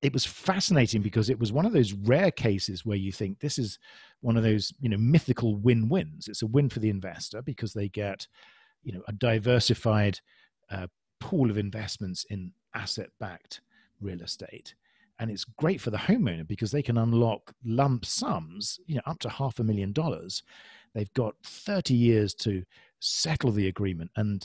it was fascinating because it was one of those rare cases where you think this is one of those, mythical win-wins. It's a win for the investor because they get, a diversified pool of investments in asset-backed real estate. And it's great for the homeowner because they can unlock lump sums, up to $500,000. They've got 30 years to settle the agreement, and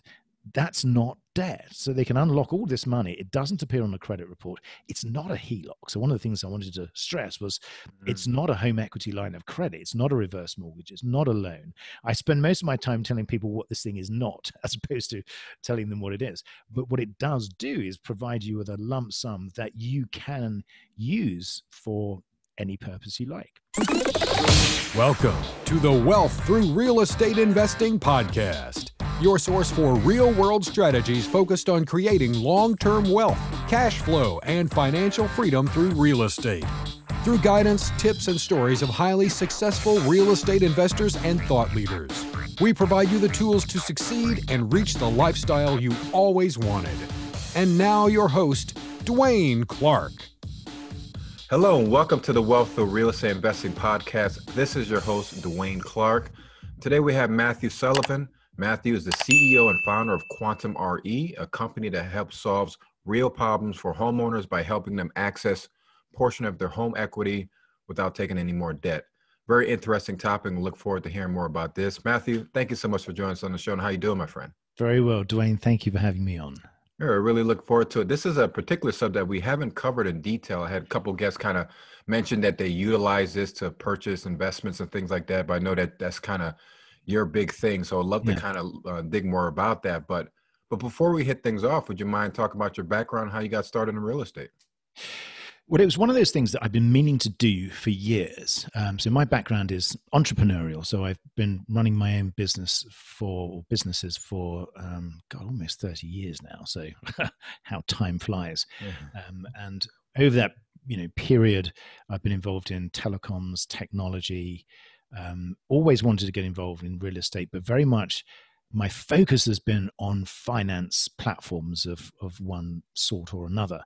that's not debt. So they can unlock all this money. It doesn't appear on a credit report. It's not a HELOC. So one of the things I wanted to stress was it's not a home equity line of credit. It's not a reverse mortgage. It's not a loan. I spend most of my time telling people what this thing is not, as opposed to telling them what it is. But what it does do is provide you with a lump sum that you can use for any purpose you like. Welcome to the Wealth Through Real Estate Investing podcast, your source for real-world strategies focused on creating long-term wealth, cash flow, and financial freedom through real estate. Through guidance, tips, and stories of highly successful real estate investors and thought leaders, we provide you the tools to succeed and reach the lifestyle you always wanted. And now your host, Dwaine Clarke. Hello and welcome to the Wealth Through Real Estate Investing podcast. This is your host, Dwaine Clarke. Today we have Matthew Sullivan. Matthew is the CEO and founder of QuantmRE, a company that helps solve real problems for homeowners by helping them access a portion of their home equity without taking any more debt. Very interesting topic, and look forward to hearing more about this. Matthew, thank you so much for joining us on the show. And how you doing, my friend? Very well, Dwaine. Thank you for having me on. Yeah, I really look forward to it. This is a particular subject we haven't covered in detail. I had a couple of guests kind of mention that they utilize this to purchase investments and things like that, but I know that that's kind of your big thing. So I'd love to kind of dig more about that. But before we hit things off, would you mind talking about your background, how you got started in real estate? Well, it was one of those things that I've been meaning to do for years. So my background is entrepreneurial. So I've been running my own businesses for almost 30 years now. So how time flies. And over that period, I've been involved in telecoms, technology. Always wanted to get involved in real estate, but very much my focus has been on finance platforms of one sort or another.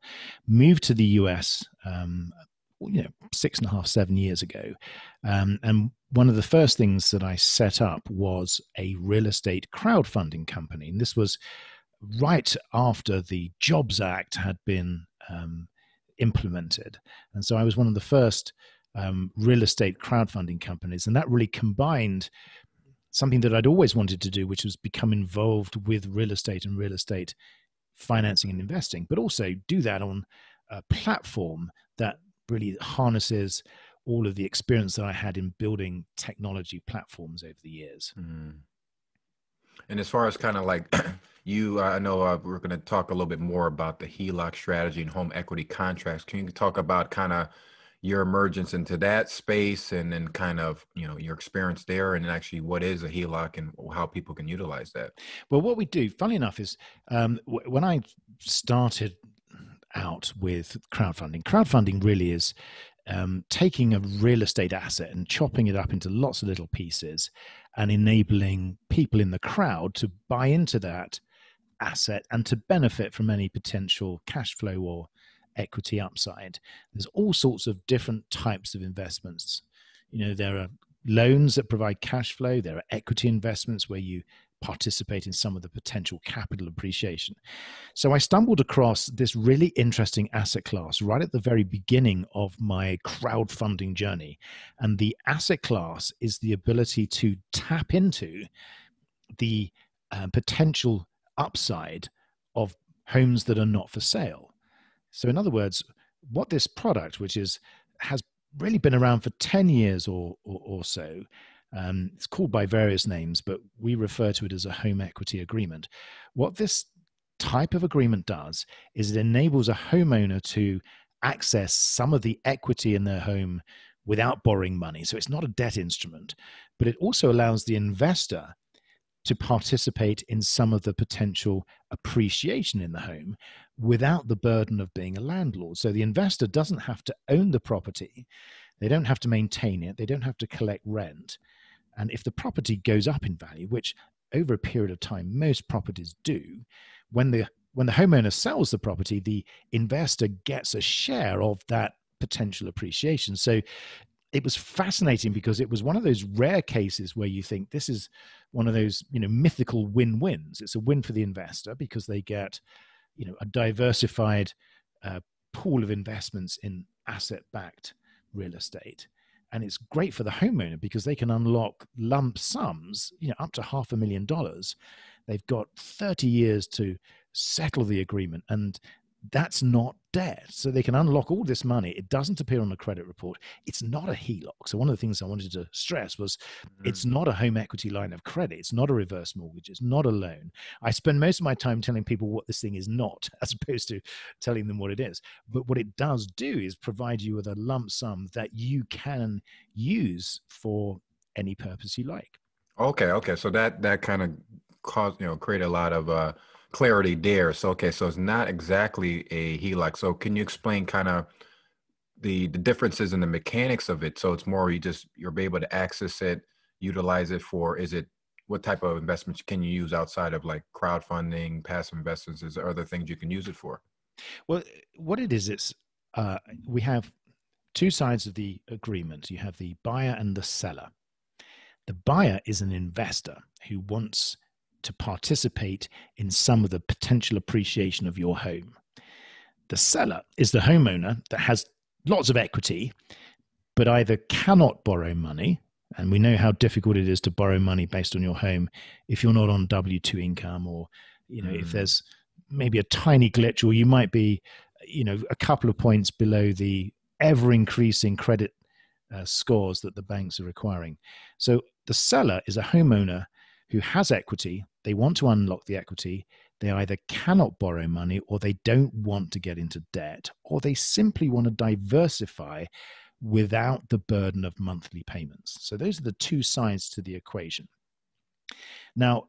Moved to the US, 6.5, 7 years ago. And one of the first things that I set up was a real estate crowdfunding company. And this was right after the Jobs Act had been implemented. And so I was one of the first real estate crowdfunding companies. And that really combined something that I'd always wanted to do, which was become involved with real estate and real estate financing and investing, but also do that on a platform that really harnesses all of the experience that I had in building technology platforms over the years. Mm. And as far as kind of like I know we're going to talk a little bit more about the HELOC strategy and home equity contracts. Can you talk about kind of your emergence into that space and then kind of, your experience there and actually what is a HELOC and how people can utilize that? Well, what we do, funny enough, is when I started out with crowdfunding really is taking a real estate asset and chopping it up into lots of little pieces and enabling people in the crowd to buy into that asset and to benefit from any potential cash flow or equity upside. There's all sorts of different types of investments. There are loans that provide cash flow. There are equity investments where you participate in some of the potential capital appreciation. So I stumbled across this really interesting asset class right at the very beginning of my crowdfunding journey. And the asset class is the ability to tap into the potential upside of homes that are not for sale. So in other words, what this product, which has really been around for 10 years or so, it's called by various names, but we refer to it as a home equity agreement. What this type of agreement does is it enables a homeowner to access some of the equity in their home without borrowing money. So it's not a debt instrument, but it also allows the investor to participate in some of the potential appreciation in the home without the burden of being a landlord. So the investor doesn't have to own the property. They don't have to maintain it. They don't have to collect rent. And if the property goes up in value, which over a period of time, most properties do, when the when the homeowner sells the property, the investor gets a share of that potential appreciation. So it was fascinating because it was one of those rare cases where you think this is one of those, mythical win-wins. It's a win for the investor because they get, a diversified pool of investments in asset-backed real estate. And it's great for the homeowner because they can unlock lump sums, up to $500,000. They've got 30 years to settle the agreement, and that's not debt. So they can unlock all this money. It doesn't appear on the credit report. It's not a HELOC. So one of the things I wanted to stress was it's not a home equity line of credit. It's not a reverse mortgage. It's not a loan. I spend most of my time telling people what this thing is not, as opposed to telling them what it is. But what it does do is provide you with a lump sum that you can use for any purpose you like. Okay. So that kind of caused, create a lot of clarity there. So, so it's not exactly a HELOC. So can you explain kind of the differences in the mechanics of it? So it's more, you're able to access it, utilize it for, what type of investments can you use outside of like crowdfunding, passive investments? Is there other things you can use it for? Well, what it is, it's, we have two sides of the agreement. You have the buyer and the seller. The buyer is an investor who wants to participate in some of the potential appreciation of your home. The seller is the homeowner that has lots of equity, but either cannot borrow money, and we know how difficult it is to borrow money based on your home if you're not on W-2 income, or, if there's maybe a tiny glitch, or you might be, a couple of points below the ever-increasing credit scores that the banks are requiring. So the seller is a homeowner who has equity. They want to unlock the equity. They either cannot borrow money, or they don't want to get into debt, or they simply want to diversify without the burden of monthly payments. So those are the two sides to the equation. Now,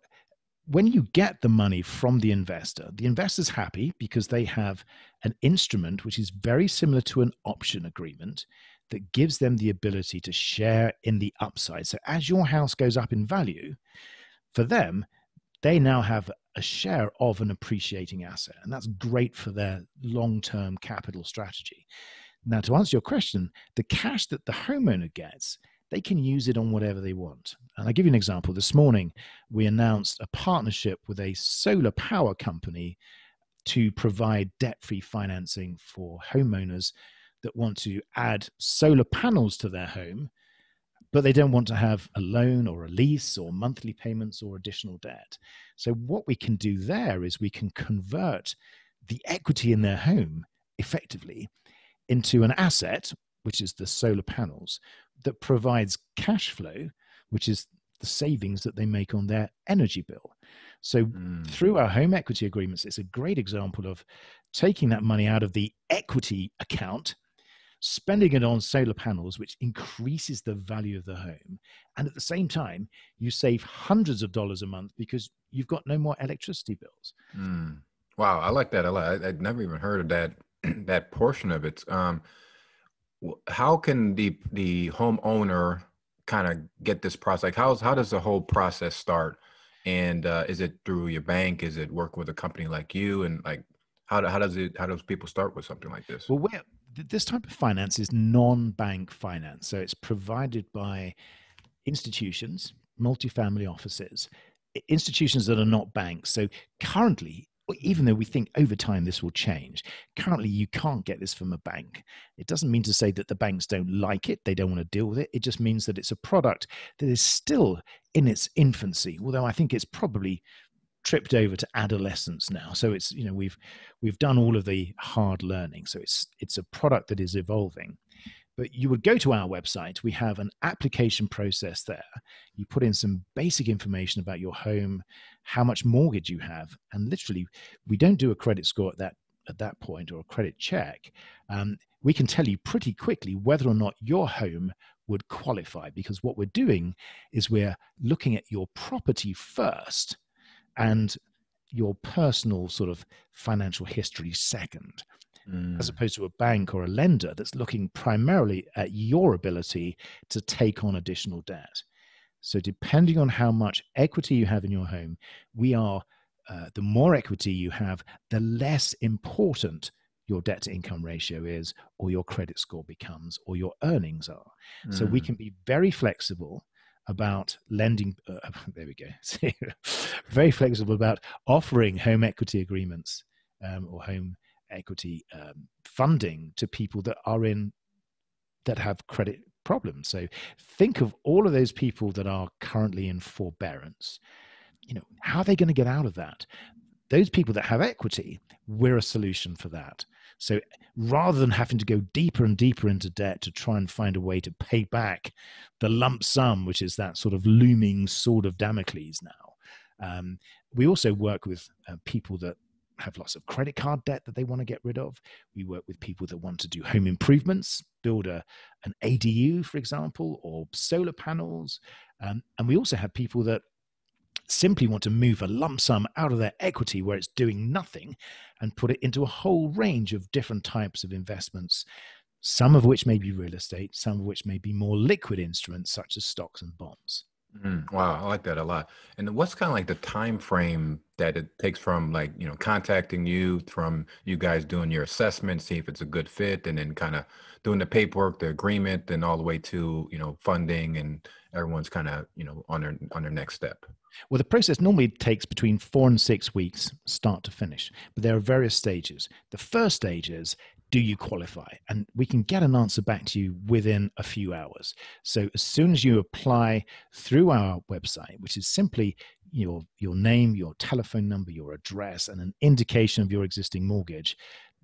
when you get the money from the investor's happy because they have an instrument which is very similar to an option agreement that gives them the ability to share in the upside. So as your house goes up in value, for them, they now have a share of an appreciating asset, and that's great for their long-term capital strategy. Now, to answer your question, the cash that the homeowner gets, they can use it on whatever they want. And I'll give you an example. This morning, we announced a partnership with a solar power company to provide debt-free financing for homeowners that want to add solar panels to their home, but they don't want to have a loan or a lease or monthly payments or additional debt. So what we can do there is we can convert the equity in their home effectively into an asset, which is the solar panels, that provides cash flow, which is the savings that they make on their energy bill. So through our home equity agreements, it's a great example of taking that money out of the equity account, spending it on solar panels, which increases the value of the home. And at the same time, you save hundreds of dollars a month because you've got no more electricity bills. Wow, I like that a lot. I'd never even heard of that portion of it. How can the homeowner kind of get this process? Like how does the whole process start? And is it through your bank? Is it work with a company like you? And like, how does people start with something like this? Well, this type of finance is non-bank finance. So it's provided by institutions, multifamily offices, institutions that are not banks. So currently, even though we think over time this will change, currently you can't get this from a bank. It doesn't mean to say that the banks don't like it, they don't want to deal with it. It just means that it's a product that is still in its infancy, although I think it's probably tripped over to adolescence now. So it's, we've done all of the hard learning. So it's a product that is evolving. But you would go to our website. We have an application process there. You put in some basic information about your home, how much mortgage you have, and literally, we don't do a credit score at that point or a credit check. We can tell you pretty quickly whether or not your home would qualify, because what we're doing is we're looking at your property first and your personal sort of financial history second. As opposed to a bank or a lender that's looking primarily at your ability to take on additional debt. So depending on how much equity you have in your home, we are the more equity you have, the less important your debt to income ratio is, or your credit score becomes, or your earnings are. So we can be very flexible about lending. There we go. Very flexible about offering home equity agreements or home equity funding to people that have credit problems. So think of all of those people that are currently in forbearance. How are they going to get out of that? Those people that have equity, we're a solution for that. So rather than having to go deeper and deeper into debt to try and find a way to pay back the lump sum, which is that sort of looming sword of Damocles now, we also work with people that have lots of credit card debt that they want to get rid of. We work with people that want to do home improvements, build an ADU, for example, or solar panels. And we also have people that simply want to move a lump sum out of their equity where it's doing nothing and put it into a whole range of different types of investments, some of which may be real estate, some of which may be more liquid instruments such as stocks and bonds. Wow, I like that a lot. And what's kind of like the time frame that it takes from contacting you, from you guys doing your assessment, see if it's a good fit, and then kind of doing the paperwork, the agreement, and all the way to funding, and everyone's kind of on their next step? Well, the process normally takes between 4 and 6 weeks, start to finish, but there are various stages. The first stage is, do you qualify? And we can get an answer back to you within a few hours. So as soon as you apply through our website, which is simply your name, your telephone number, your address, and an indication of your existing mortgage,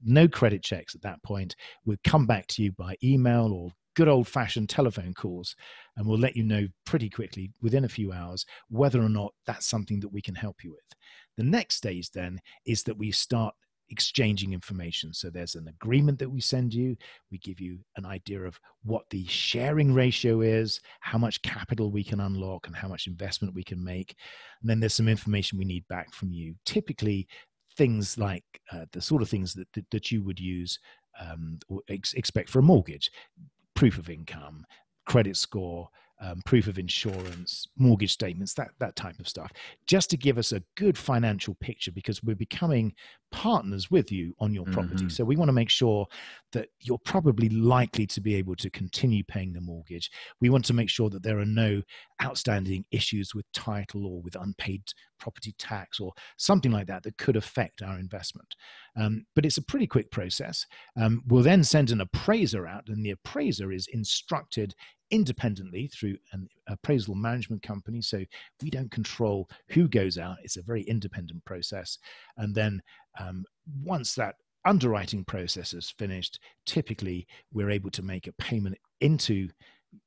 no credit checks at that point. We'll come back to you by email or good old-fashioned telephone calls, and we'll let you know pretty quickly within a few hours whether or not that's something that we can help you with. The next stage then is that we start exchanging information. So there's an agreement that we send you. We give you an idea of what the sharing ratio is, how much capital we can unlock, and how much investment we can make. And then there's some information we need back from you. Typically, things like the sort of things that you would use or expect for a mortgage: proof of income, credit score, proof of insurance, mortgage statements, that type of stuff, just to give us a good financial picture, because we're becoming partners with you on your property. So we want to make sure that you're probably likely to be able to continue paying the mortgage. We want to make sure that there are no outstanding issues with title or with unpaid property tax or something like that could affect our investment. But it's a pretty quick process. We'll then send an appraiser out, and the appraiser is instructed independently through an appraisal management company. So we don't control who goes out. It's a very independent process. And then once that underwriting process is finished, typically we're able to make a payment into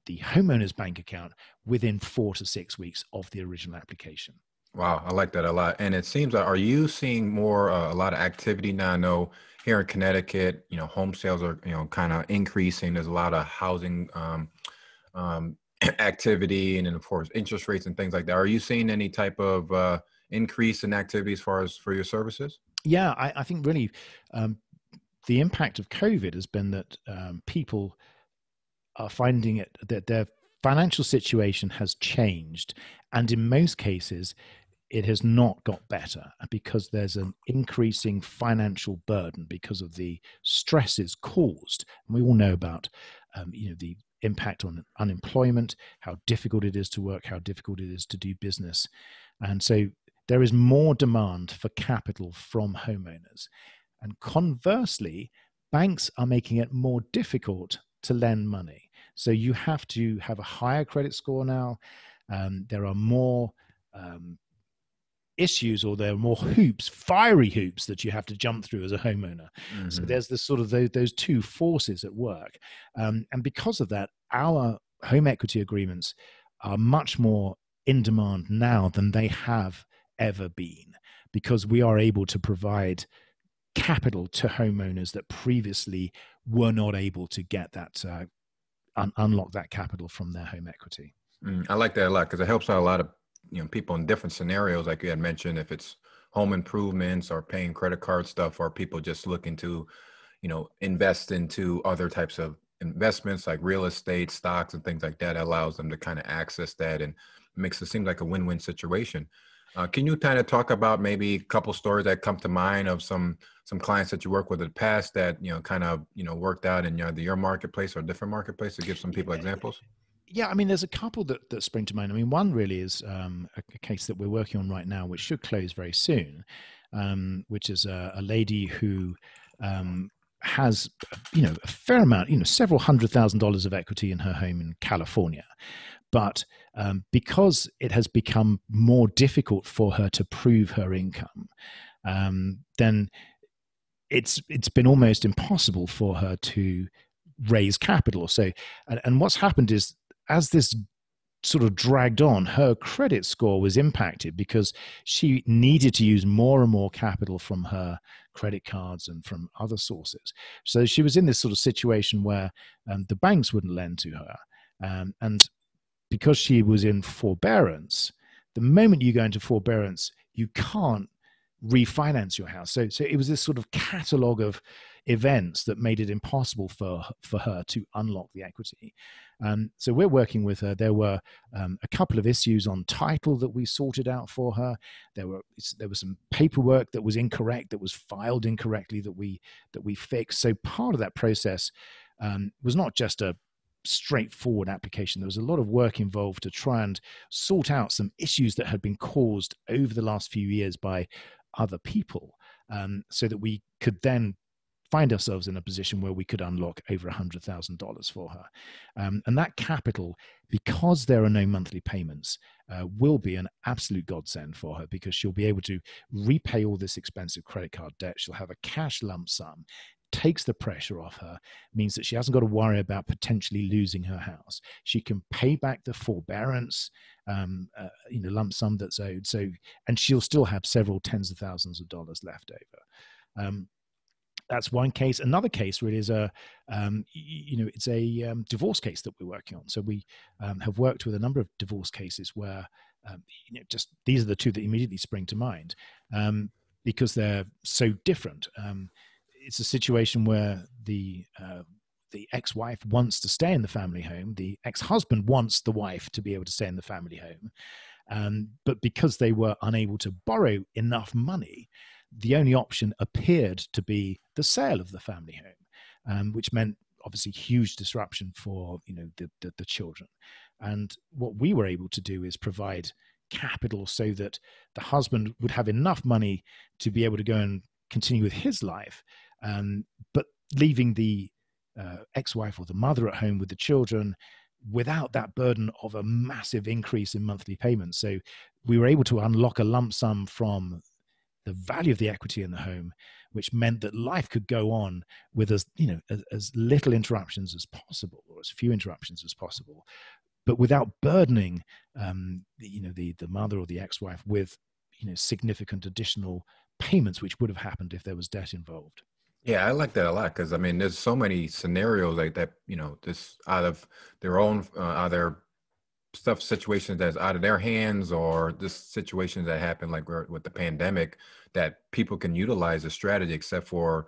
the homeowner's bank account within 4 to 6 weeks of the original application. Wow, I like that a lot. And it seems like, are you seeing more a lot of activity now? I know here in Connecticut, home sales are kind of increasing. There's a lot of housing activity, and then of course interest rates and things like that. Are you seeing any type of increase in activity as far as for your services? Yeah, I think really the impact of COVID has been that people are finding it that their financial situation has changed, and in most cases it has not got better, because there's an increasing financial burden because of the stresses caused. And we all know about the impact on unemployment, how difficult it is to work, how difficult it is to do business. And so there is more demand for capital from homeowners. And conversely, banks are making it more difficult to lend money. So you have to have a higher credit score now. There are more issues, or there are more hoops, fiery hoops, that you have to jump through as a homeowner. So there's this sort of those two forces at work. And because of that, our home equity agreements are much more in demand now than they have ever been, because we are able to provide capital to homeowners that previously were not able to get that, unlock that capital from their home equity. I like that a lot, because it helps out a lot of people in different scenarios, like you had mentioned, if it's home improvements or paying credit card stuff, or people just looking to, invest into other types of investments like real estate, stocks, and things like that. It allows them to kind of access that, and makes it seem like a win-win situation. Can you kind of talk about maybe a couple stories that come to mind of some clients that you work with in the past that, kind of, worked out in your marketplace or different marketplace, to give some people examples? Yeah, I mean, there's a couple that spring to mind. I mean, one really is a case that we're working on right now, which should close very soon, which is a lady who has, a fair amount, several $100,000 of equity in her home in California. But because it has become more difficult for her to prove her income, then it's been almost impossible for her to raise capital. So, and what's happened is, as this sort of dragged on, her credit score was impacted because she needed to use more and more capital from her credit cards and from other sources. So she was in this sort of situation where the banks wouldn't lend to her. And because she was in forbearance, the moment you go into forbearance, you can't refinance your house. So it was this sort of catalog of events that made it impossible for her to unlock the equity. So we're working with her. There were a couple of issues on title that we sorted out for her. There was some paperwork that was incorrect, that was filed incorrectly, that we fixed. So part of that process was not just a straightforward application. There was a lot of work involved to try and sort out some issues that had been caused over the last few years by other people, so that we could then find ourselves in a position where we could unlock over $100,000 for her. And that capital, because there are no monthly payments, will be an absolute godsend for her, because she'll be able to repay all this expensive credit card debt. She'll have a cash lump sum, takes the pressure off her, means that she hasn't got to worry about potentially losing her house. She can pay back the forbearance, lump sum that's owed. So, and she'll still have several tens of thousands of dollars left over. That's one case. Another case really is it's a divorce case that we're working on. So we have worked with a number of divorce cases where, just these are the two that immediately spring to mind, because they're so different. It's a situation where the ex-wife wants to stay in the family home. The ex-husband wants the wife to be able to stay in the family home. But because they were unable to borrow enough money, the only option appeared to be the sale of the family home, which meant obviously huge disruption for the children. And what we were able to do is provide capital so that the husband would have enough money to be able to go and continue with his life, but leaving the ex-wife or the mother at home with the children without that burden of a massive increase in monthly payments. So we were able to unlock a lump sum from the value of the equity in the home, which meant that life could go on with as little interruptions as possible, or as few interruptions as possible, but without burdening the mother or the ex-wife with significant additional payments, which would have happened if there was debt involved. Yeah, I like that a lot, because I mean, there's so many scenarios like that, just out of their own, either situations that's out of their hands, or just situations that happen like with the pandemic, that people can utilize a strategy, except for,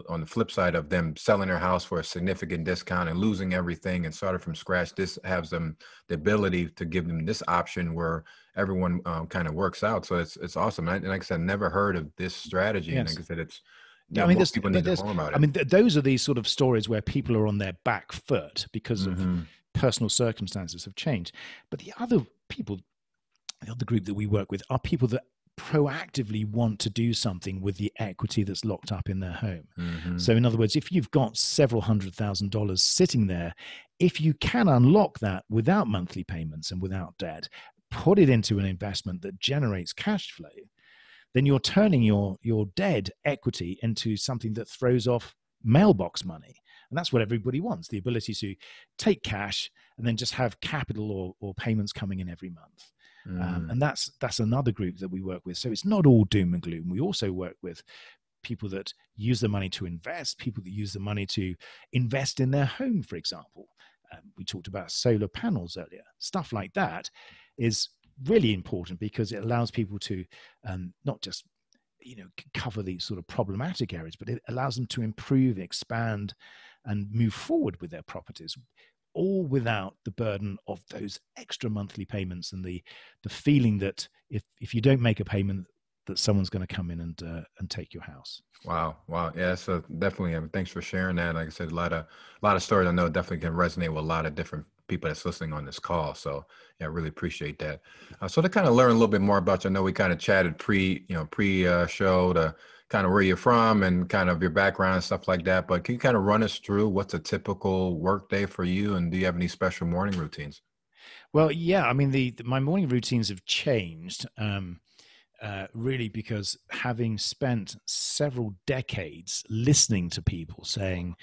on the flip side of them selling their house for a significant discount and losing everything and starting from scratch. This has them the ability to give them this option where everyone kind of works out. So it's awesome. And like I said, never heard of this strategy. Yes. And like I said, it's, most people need to know about it. I mean, those are these sort of stories where people are on their back foot because of personal circumstances have changed. But the other group that we work with are people that proactively want to do something with the equity that's locked up in their home. So in other words, if you've got several $100,000 sitting there, if you can unlock that without monthly payments and without debt, put it into an investment that generates cash flow, then you're turning your dead equity into something that throws off mailbox money. And that's what everybody wants, the ability to take cash and then just have capital or payments coming in every month. And that's another group that we work with. So it's not all doom and gloom. We also work with people that use the money to invest, people that use the money to invest in their home, for example. We talked about solar panels earlier. Stuff like that is really important because it allows people to not just cover these sort of problematic areas, but it allows them to improve, expand, and move forward with their properties. all without the burden of those extra monthly payments and the feeling that if you don't make a payment, that someone's going to come in and take your house. Wow. Yeah, so definitely. Thanks for sharing that. Like I said, a lot of stories I know definitely can resonate with a lot of different people that's listening on this call. So yeah, I really appreciate that. So to kind of learn a little bit more about you, I know we kind of chatted pre show to kind of where you're from and kind of your background and stuff like that. But can you kind of run us through what's a typical work day for you, and do you have any special morning routines? Well, yeah, I mean, my morning routines have changed. Really, because having spent several decades listening to people saying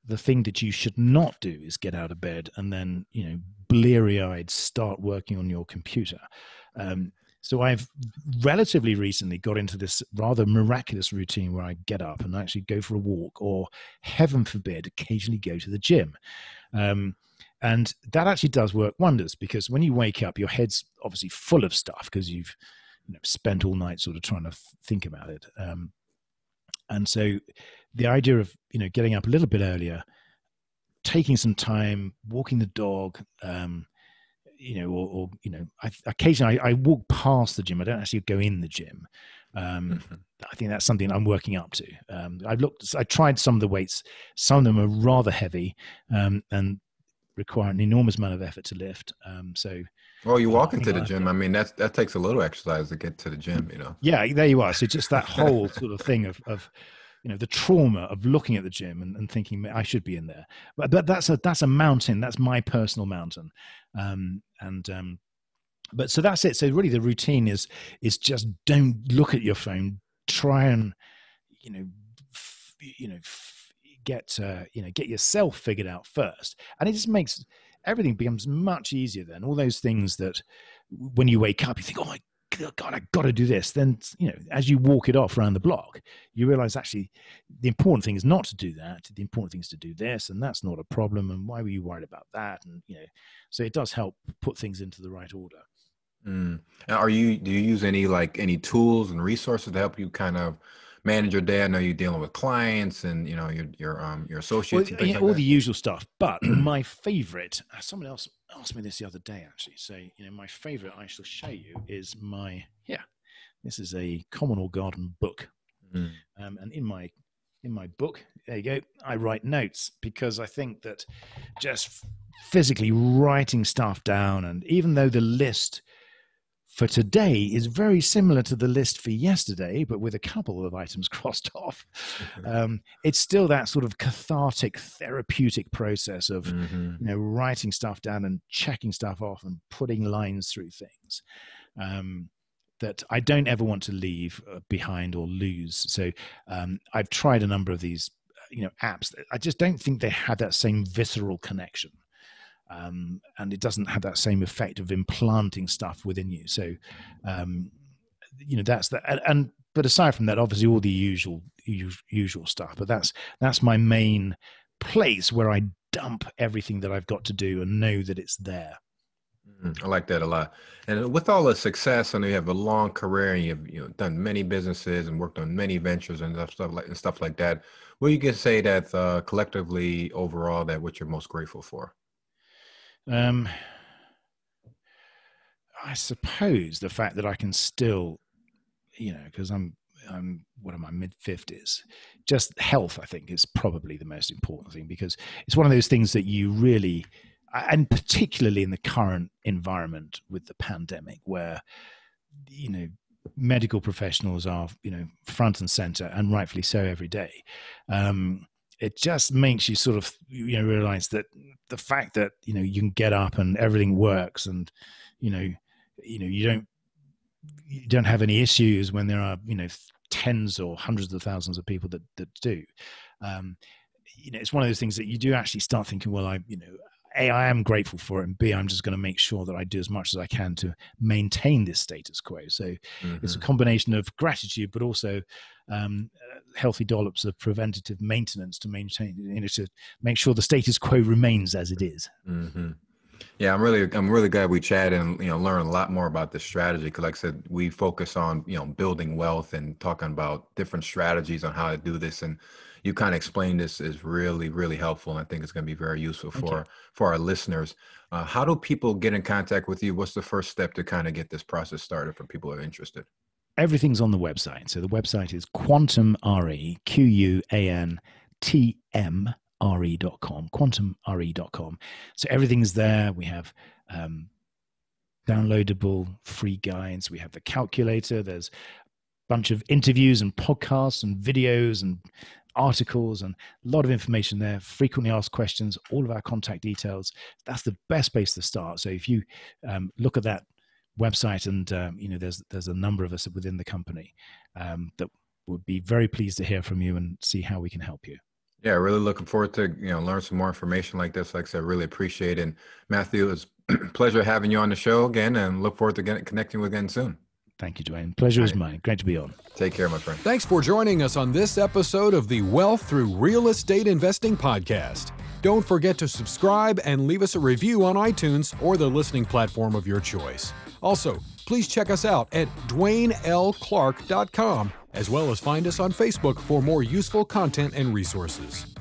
the thing that you should not do is get out of bed and then, bleary-eyed start working on your computer. So I've relatively recently got into this rather miraculous routine where I get up and actually go for a walk, or heaven forbid, occasionally go to the gym. And that actually does work wonders, because when you wake up, your head's obviously full of stuff because you've spent all night sort of trying to think about it. And so the idea of, getting up a little bit earlier, taking some time, walking the dog, occasionally I walk past the gym. I don't actually go in the gym. I think that's something I'm working up to. I tried some of the weights. Some of them are rather heavy and require an enormous amount of effort to lift. Well, you walk into the gym. I mean, that takes a little exercise to get to the gym, Yeah, there you are. So just that whole sort of thing of the trauma of looking at the gym and thinking I should be in there. But that's a mountain. That's my personal mountain. But so that's it. So really the routine is just don't look at your phone. Try and, get yourself figured out first. And it just makes everything becomes much easier then. All those things that when you wake up, you think, oh my God, I got to do this. Then, as you walk it off around the block, you realize actually the important thing is not to do that. The important thing is to do this, and that's not a problem. And why were you worried about that? And, so it does help put things into the right order. And do you use any tools and resources to help you kind of manage your day? I know you're dealing with clients and your associates. Well, and all the usual stuff. But my favorite, someone else asked me this the other day actually. So my favorite, I shall show you, is this is a Common or Garden book, and in my book, there you go, I write notes, because I think that just physically writing stuff down, and even though the list for today is very similar to the list for yesterday, but with a couple of items crossed off. It's still that sort of cathartic, therapeutic process of, writing stuff down and checking stuff off and putting lines through things that I don't ever want to leave behind or lose. So I've tried a number of these, apps. I just don't think they have that same visceral connection. And it doesn't have that same effect of implanting stuff within you. So, that's that. But aside from that, obviously all the usual stuff. But that's my main place where I dump everything that I've got to do and know that it's there. I like that a lot. And with all the success, I know you have a long career and you've done many businesses and worked on many ventures and stuff like that. What you can say that collectively overall that what you're most grateful for? I suppose the fact that I can still, because I'm what am I, mid-50s, just health, I think, is probably the most important thing, because it's one of those things that you really, and particularly in the current environment with the pandemic, where, medical professionals are, front and center, and rightfully so, every day. It just makes you sort of, realize that the fact that, you can get up and everything works, and, you don't have any issues when there are, tens or hundreds of thousands of people that do. It's one of those things that you do actually start thinking, well, A, I am grateful for it, and B, I'm just going to make sure that I do as much as I can to maintain this status quo. So it's a combination of gratitude, but also healthy dollops of preventative maintenance to maintain, to make sure the status quo remains as it is. Yeah, I'm really glad we chatted and learn a lot more about this strategy, because like I said, we focus on building wealth and talking about different strategies on how to do this. And you kind of explained this is really, really helpful. And I think it's going to be very useful for our listeners. How do people get in contact with you? What's the first step to kind of get this process started for people who are interested? Everything's on the website. So the website is QuantmRE, QuantmRE.com, QuantmRE.com. So everything's there. We have downloadable free guides. We have the calculator. There's a bunch of interviews and podcasts and videos and articles and a lot of information there, frequently asked questions, all of our contact details. That's the best place to start. So if you look at that website and there's a number of us within the company that would be very pleased to hear from you and see how we can help you. Yeah, really looking forward to learn some more information like this. Like I said, really appreciate it. And Matthew, it's a pleasure having you on the show again, and look forward to connecting with you again soon. Thank you, Dwaine. Pleasure is mine. Great to be on. Take care, my friend. Thanks for joining us on this episode of the Wealth Through Real Estate Investing podcast. Don't forget to subscribe and leave us a review on iTunes or the listening platform of your choice. Also, please check us out at DwaineLClarke.com, as well as find us on Facebook for more useful content and resources.